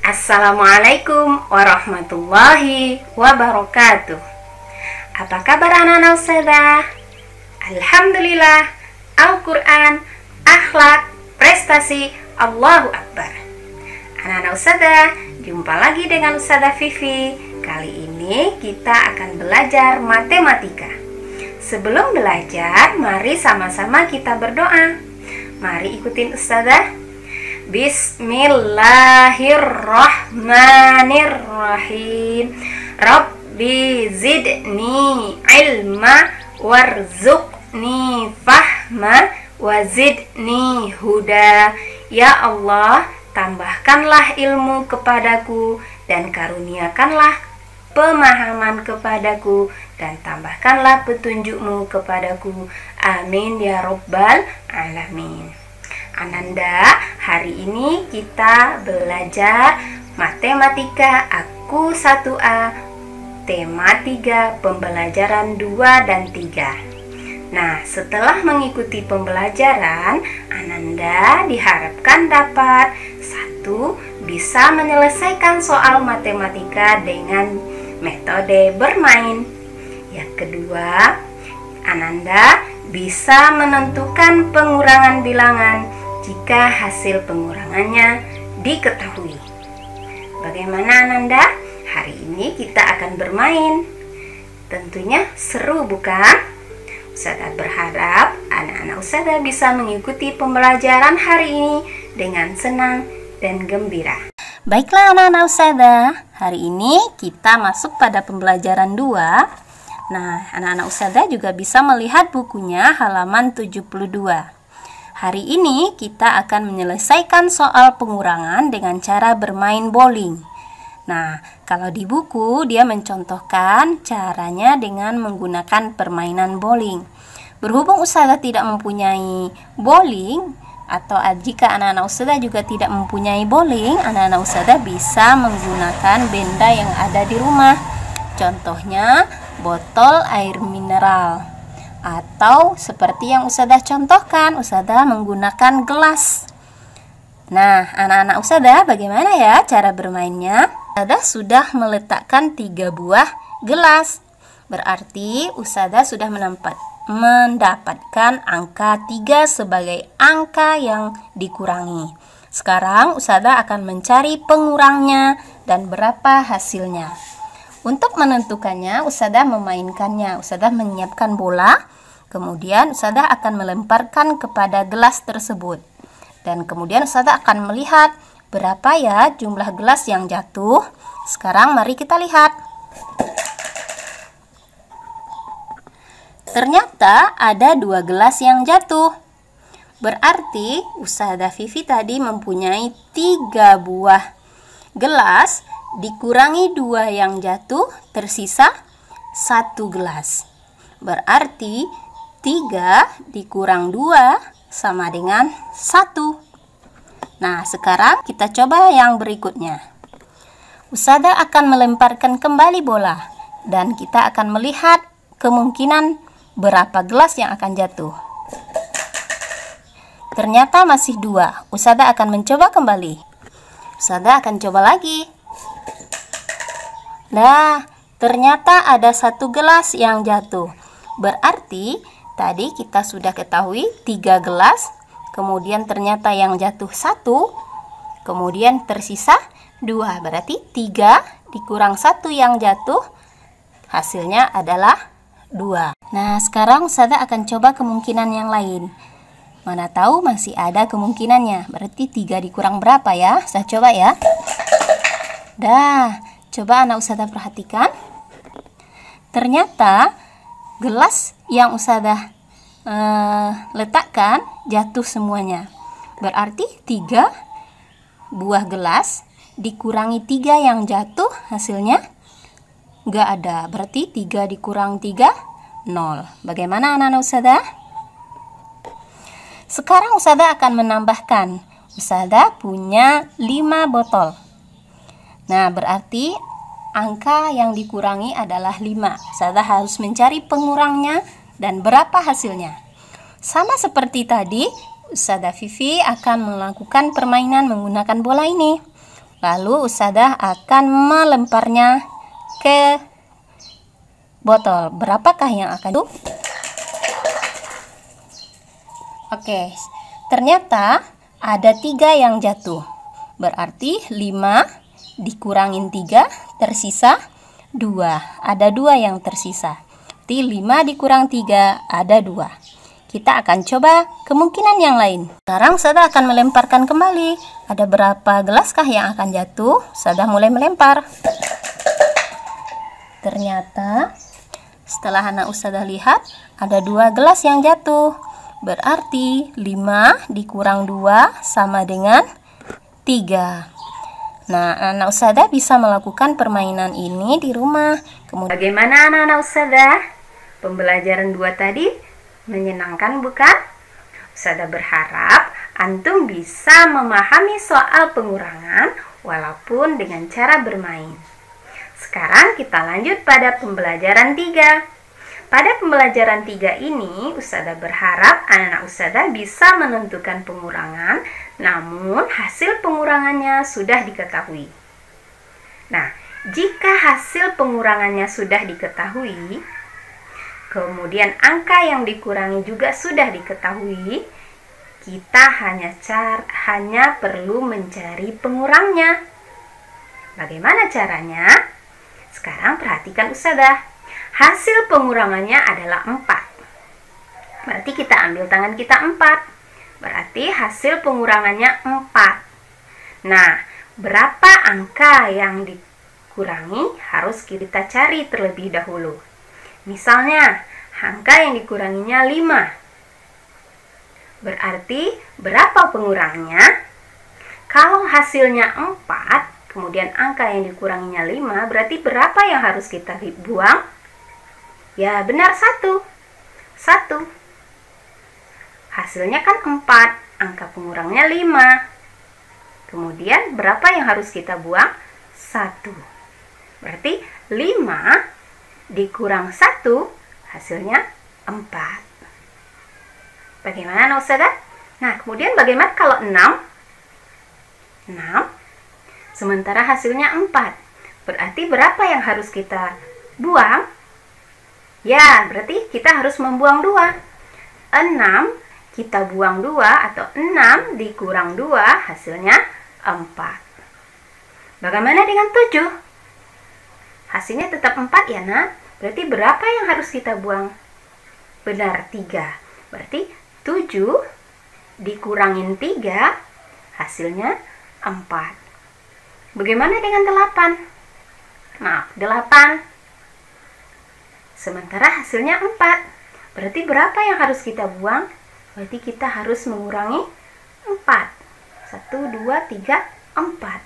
Assalamualaikum warahmatullahi wabarakatuh. Apa kabar anak-anak ustazah? Alhamdulillah, Al-Quran, akhlak, prestasi, Allahu Akbar. Anak-anak ustazah, jumpa lagi dengan Ustazah Vivi. Kali ini kita akan belajar matematika. Sebelum belajar, mari sama-sama kita berdoa. Mari ikutin ustazah. Bismillahirrahmanirrahim. Rabbi zidni ilma warzuqni fahma wazidni huda. Ya Allah, tambahkanlah ilmu kepadaku dan karuniakanlah pemahaman kepadaku dan tambahkanlah petunjukmu kepadaku. Amin ya Rabbal Alamin. Ananda, hari ini kita belajar matematika aku 1A, tema 3, pembelajaran 2 dan 3. Nah, setelah mengikuti pembelajaran, Ananda diharapkan dapat 1. Bisa menyelesaikan soal matematika dengan metode bermain. Yang kedua, Ananda bisa menentukan pengurangan bilangan jika hasil pengurangannya diketahui. Bagaimana Ananda? Hari ini kita akan bermain. Tentunya seru bukan? Ustazah berharap anak-anak ustazah bisa mengikuti pembelajaran hari ini dengan senang dan gembira. Baiklah anak-anak ustazah, hari ini kita masuk pada pembelajaran 2. Nah, anak-anak ustazah juga bisa melihat bukunya halaman 72. Hari ini kita akan menyelesaikan soal pengurangan dengan cara bermain bowling. Nah, kalau di buku dia mencontohkan caranya dengan menggunakan permainan bowling. Berhubung ustazah tidak mempunyai bowling, atau jika anak-anak ustazah juga tidak mempunyai bowling, anak-anak ustazah bisa menggunakan benda yang ada di rumah. Contohnya botol air mineral, atau seperti yang ustazah contohkan, ustazah menggunakan gelas. Nah, anak-anak ustazah, bagaimana ya cara bermainnya? Ustazah sudah meletakkan 3 buah gelas. Berarti ustazah sudah mendapatkan angka 3 sebagai angka yang dikurangi. Sekarang ustazah akan mencari pengurangnya dan berapa hasilnya. Untuk menentukannya, ustazah memainkannya. Ustazah menyiapkan bola, kemudian ustazah akan melemparkan kepada gelas tersebut. Dan kemudian ustazah akan melihat berapa ya jumlah gelas yang jatuh. Sekarang mari kita lihat. Ternyata ada 2 gelas yang jatuh. Berarti ustazah Vivi tadi mempunyai 3 buah gelas, dikurangi 2 yang jatuh, tersisa 1 gelas. Berarti 3 dikurang 2 sama dengan 1. Nah, sekarang kita coba yang berikutnya. Ustazah akan melemparkan kembali bola dan kita akan melihat kemungkinan berapa gelas yang akan jatuh. Ternyata masih 2. Ustazah akan mencoba kembali. Ustazah akan coba lagi. Nah, ternyata ada 1 gelas yang jatuh. Berarti tadi kita sudah ketahui 3 gelas, kemudian ternyata yang jatuh 1, kemudian tersisa 2. Berarti 3 dikurang 1 yang jatuh, hasilnya adalah 2. Nah, sekarang ustazah akan coba kemungkinan yang lain. Mana tahu masih ada kemungkinannya. Berarti 3 dikurang berapa ya? Saya coba ya. Dah. Coba anak ustazah perhatikan. Ternyata gelas yang ustazah letakkan jatuh semuanya. Berarti 3 buah gelas dikurangi 3 yang jatuh, hasilnya nggak ada. Berarti 3 dikurang 3, 0. Bagaimana anak-anak ustazah? Sekarang ustazah akan menambahkan. Ustazah punya 5 botol. Nah, berarti angka yang dikurangi adalah 5. Ustazah harus mencari pengurangnya dan berapa hasilnya. Sama seperti tadi, Ustazah Vivi akan melakukan permainan menggunakan bola ini. Lalu Ustadzah akan melemparnya ke botol. Berapakah yang akan jatuh? Oke, ternyata ada 3 yang jatuh. Berarti 5 dikurangin 3 tersisa 2. Ada 2 yang tersisa. Berarti 5 dikurang 3 ada 2. Kita akan coba kemungkinan yang lain. Sekarang Ustadzah akan melemparkan kembali. Ada berapa gelaskah yang akan jatuh? Ustadzah mulai melempar. Ternyata setelah anak Ustadzah lihat ada 2 gelas yang jatuh. Berarti 5 dikurang 2 sama dengan 3. Nah, anak Ustadzah bisa melakukan permainan ini di rumah. Kemudian, bagaimana anak-anak Ustadzah? Pembelajaran 2 tadi menyenangkan bukan? Ustadzah berharap antum bisa memahami soal pengurangan walaupun dengan cara bermain. Sekarang kita lanjut pada pembelajaran 3. Pada pembelajaran 3 ini, Ustadzah berharap anak-anak Ustadzah bisa menentukan pengurangan, namun hasil pengurangannya sudah diketahui. Nah, jika hasil pengurangannya sudah diketahui, kemudian angka yang dikurangi juga sudah diketahui, kita hanya perlu mencari pengurangnya. Bagaimana caranya? Sekarang perhatikan Ustadzah. Hasil pengurangannya adalah 4. Berarti kita ambil tangan kita 4. Berarti hasil pengurangannya 4. Nah, berapa angka yang dikurangi harus kita cari terlebih dahulu. Misalnya, angka yang dikuranginya 5. Berarti berapa pengurangnya? Kalau hasilnya 4, kemudian angka yang dikuranginya 5, berarti berapa yang harus kita buang? Ya, benar 1. Hasilnya kan 4, angka pengurangnya 5. Kemudian berapa yang harus kita buang? 1. Berarti 5 dikurang 1, hasilnya 4. Bagaimana Ustadzah? Nah, kemudian bagaimana kalau 6? 6, sementara hasilnya 4. Berarti berapa yang harus kita buang? Ya, berarti kita harus membuang 2. 6 kita buang 2 atau 6 dikurang 2 hasilnya 4. Bagaimana dengan 7? Hasilnya tetap 4 ya nak? Berarti berapa yang harus kita buang? Benar, 3. Berarti 7 dikurangin 3 hasilnya 4. Bagaimana dengan 8? Maaf, 8. Sementara hasilnya 4. Berarti berapa yang harus kita buang? Berarti kita harus mengurangi 4. 1, 2, 3, 4.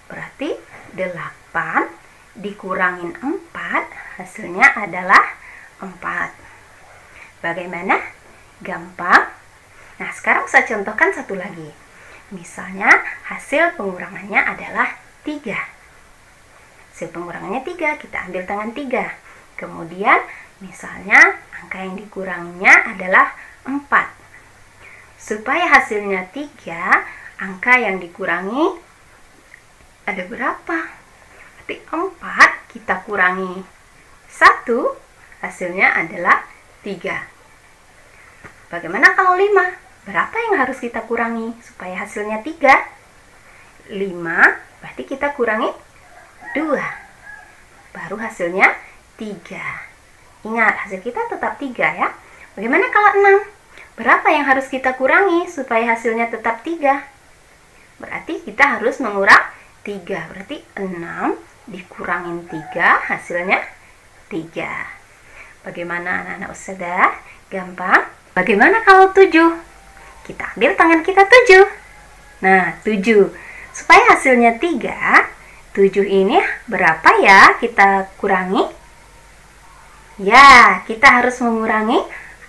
Berarti 8 dikurangin 4 hasilnya adalah 4. Bagaimana? Gampang. Nah, sekarang saya contohkan satu lagi. Misalnya hasil pengurangannya adalah 3. Hasil pengurangannya 3, kita ambil tangan 3. Kemudian misalnya angka yang dikuranginya adalah 4. Supaya hasilnya 3, angka yang dikurangi ada berapa? Berarti 4 kita kurangi 1, hasilnya adalah 3. Bagaimana kalau 5? Berapa yang harus kita kurangi supaya hasilnya 3? 5, berarti kita kurangi 2. Baru hasilnya 3. Ingat, hasil kita tetap 3 ya. Bagaimana kalau 6? Berapa yang harus kita kurangi supaya hasilnya tetap 3? Berarti kita harus mengurang 3. Berarti 6 dikurangin 3 hasilnya 3. Bagaimana anak-anak Ustadzah? Gampang. Bagaimana kalau 7? Kita ambil tangan kita 7. Nah, 7. Supaya hasilnya 3, 7 ini berapa ya kita kurangi? Ya, kita harus mengurangi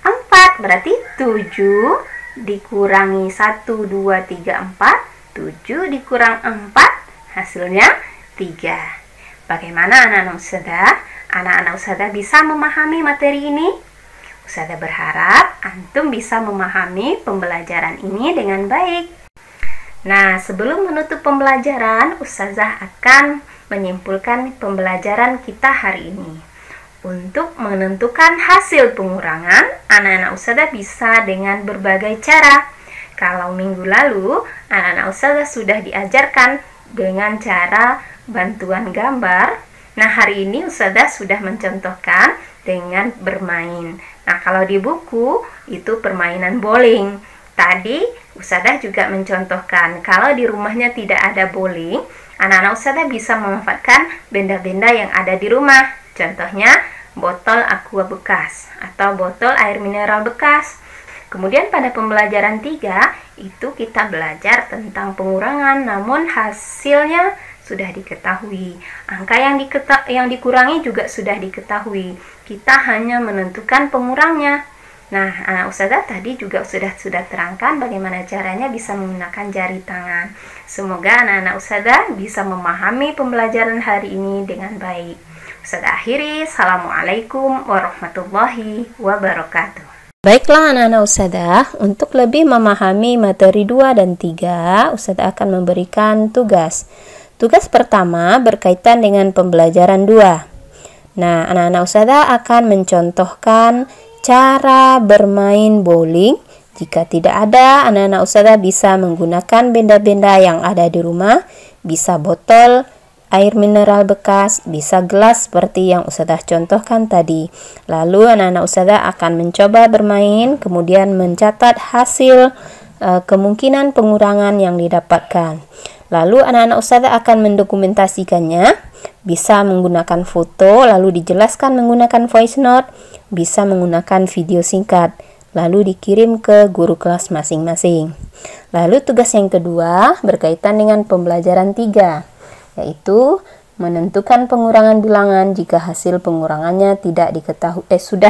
4. Berarti 7 dikurangi 1, 2, 3, 4. 7 dikurang 4, hasilnya 3. Bagaimana anak-anak Ustadzah? Anak-anak Ustadzah bisa memahami materi ini? Ustadzah berharap antum bisa memahami pembelajaran ini dengan baik. Nah, sebelum menutup pembelajaran, Ustazah akan menyimpulkan pembelajaran kita hari ini. Untuk menentukan hasil pengurangan, anak-anak Ustazah bisa dengan berbagai cara. Kalau minggu lalu, anak-anak Ustazah sudah diajarkan dengan cara bantuan gambar. Nah, hari ini Ustazah sudah mencontohkan dengan bermain. Nah, kalau di buku, itu permainan bowling. Tadi Ustazah juga mencontohkan kalau di rumahnya tidak ada bowling, anak-anak Ustazah bisa memanfaatkan benda-benda yang ada di rumah. Contohnya botol aqua bekas atau botol air mineral bekas. Kemudian pada pembelajaran 3 itu kita belajar tentang pengurangan, namun hasilnya sudah diketahui. Angka yang dikurangi juga sudah diketahui. Kita hanya menentukan pengurangnya. Nah, Ustazah tadi juga sudah terangkan bagaimana caranya bisa menggunakan jari tangan. Semoga anak-anak Ustazah bisa memahami pembelajaran hari ini dengan baik. Ustazah akhiri, Assalamualaikum warahmatullahi wabarakatuh. Baiklah anak-anak Ustazah, untuk lebih memahami materi 2 dan 3, Ustazah akan memberikan tugas. Tugas pertama berkaitan dengan pembelajaran 2. Nah, anak-anak Ustazah akan mencontohkan cara bermain bowling. Jika tidak ada, anak-anak Ustazah bisa menggunakan benda-benda yang ada di rumah. Bisa botol air mineral bekas, bisa gelas seperti yang Ustazah contohkan tadi. Lalu anak-anak Ustazah akan mencoba bermain, kemudian mencatat hasil kemungkinan pengurangan yang didapatkan. Lalu anak-anak Ustazah akan mendokumentasikannya, bisa menggunakan foto, lalu dijelaskan menggunakan voice note, bisa menggunakan video singkat, lalu dikirim ke guru kelas masing-masing. Lalu tugas yang kedua berkaitan dengan pembelajaran 3, yaitu menentukan pengurangan bilangan jika hasil pengurangannya sudah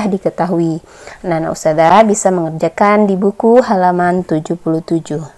diketahui. Anak-anak Ustazah bisa mengerjakan di buku halaman 77.